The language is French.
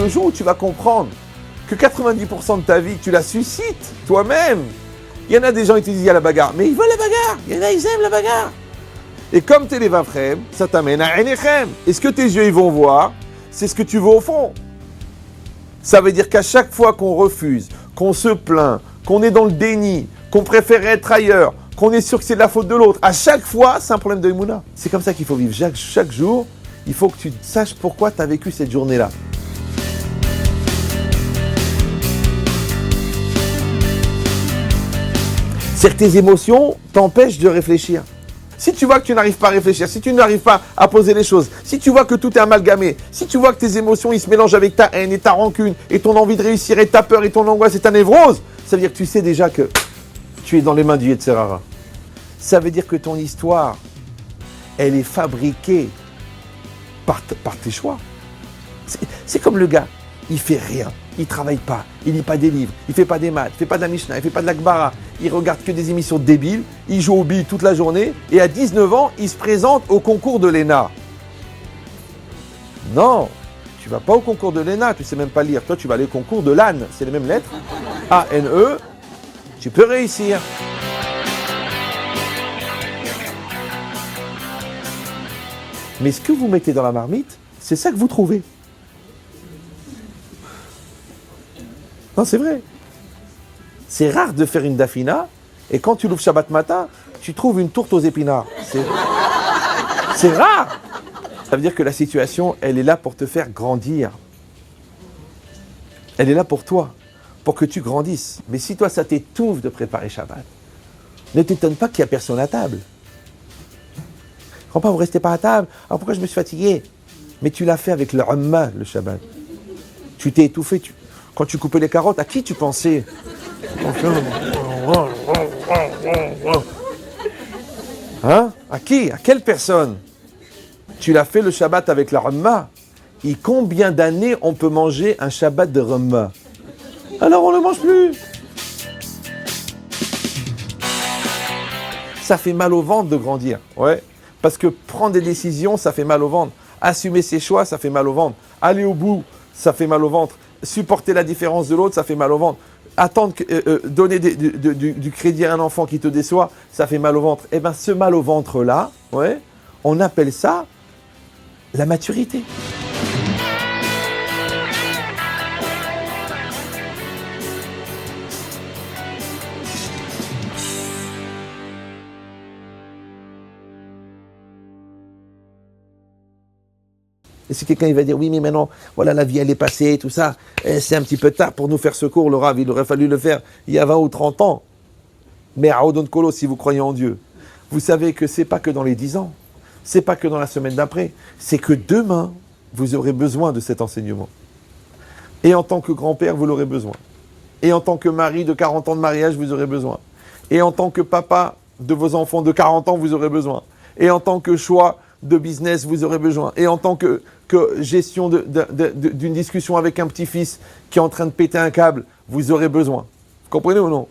le jour où tu vas comprendre que 90% de ta vie, tu la suscites toi-même. Il y en a des gens qui te disent il y a la bagarre, mais ils veulent la bagarre. Il y en a, ils aiment la bagarre. Et comme t'es les vafrem, ça t'amène à Enechem. Et ce que tes yeux ils vont voir, c'est ce que tu veux au fond. Ça veut dire qu'à chaque fois qu'on refuse, qu'on se plaint, qu'on est dans le déni, qu'on préfère être ailleurs, qu'on est sûr que c'est de la faute de l'autre, à chaque fois, c'est un problème de Emouna. C'est comme ça qu'il faut vivre. Chaque jour, il faut que tu saches pourquoi tu as vécu cette journée-là. Certaines émotions t'empêchent de réfléchir. Si tu vois que tu n'arrives pas à réfléchir, si tu n'arrives pas à poser les choses, si tu vois que tout est amalgamé, si tu vois que tes émotions ils se mélangent avec ta haine et ta rancune et ton envie de réussir et ta peur et ton angoisse et ta névrose, ça veut dire que tu sais déjà que tu es dans les mains du Yetzer Hara. Ça veut dire que ton histoire, elle est fabriquée par tes choix. C'est comme le gars, il fait rien, il travaille pas, il lit pas des livres, il fait pas des maths, il fait pas de la Mishnah, il fait pas de la Gemara, il regarde que des émissions débiles, il joue au billes toute la journée et à 19 ans, il se présente au concours de l'ENA. Non, tu vas pas au concours de l'ENA, tu sais même pas lire. Toi, tu vas aller au concours de l'ANE, c'est les mêmes lettres. A-N-E, tu peux réussir. Mais ce que vous mettez dans la marmite, c'est ça que vous trouvez. Non, c'est vrai. C'est rare de faire une dafina, et quand tu l'ouvres Shabbat matin, tu trouves une tourte aux épinards. C'est rare. Ça veut dire que la situation, elle est là pour te faire grandir. Elle est là pour toi, pour que tu grandisses. Mais si toi, ça t'étouffe de préparer Shabbat, ne t'étonne pas qu'il n'y a personne à table. Pas, vous restez pas à table. Alors pourquoi je me suis fatigué? Mais tu l'as fait avec le Amma, le Shabbat. Tu t'es étouffé. Quand tu coupais les carottes, à qui tu pensais? Hein? À qui? À quelle personne? Tu l'as fait le Shabbat avec la Ramma. Et combien d'années on peut manger un Shabbat de Ramma? Alors on ne le mange plus. Ça fait mal au ventre de grandir. Ouais. Parce que prendre des décisions, ça fait mal au ventre. Assumer ses choix, ça fait mal au ventre. Aller au bout, ça fait mal au ventre. Supporter la différence de l'autre, ça fait mal au ventre. Donner du crédit à un enfant qui te déçoit, ça fait mal au ventre. Eh bien, ce mal au ventre-là, ouais, on appelle ça la maturité. Et si quelqu'un il va dire, oui, mais maintenant, voilà, la vie, elle est passée, tout ça, c'est un petit peu tard pour nous faire ce cours, le Rav, il aurait fallu le faire il y a 20 ou 30 ans. Mais à Odon Kolo, si vous croyez en Dieu, vous savez que c'est pas que dans les 10 ans, c'est pas que dans la semaine d'après, c'est que demain, vous aurez besoin de cet enseignement. Et en tant que grand-père, vous l'aurez besoin. Et en tant que mari de 40 ans de mariage, vous aurez besoin. Et en tant que papa de vos enfants de 40 ans, vous aurez besoin. Et en tant que choix de business, vous aurez besoin. Et en tant que gestion d'une discussion avec un petit-fils qui est en train de péter un câble, vous aurez besoin. Vous comprenez ou non?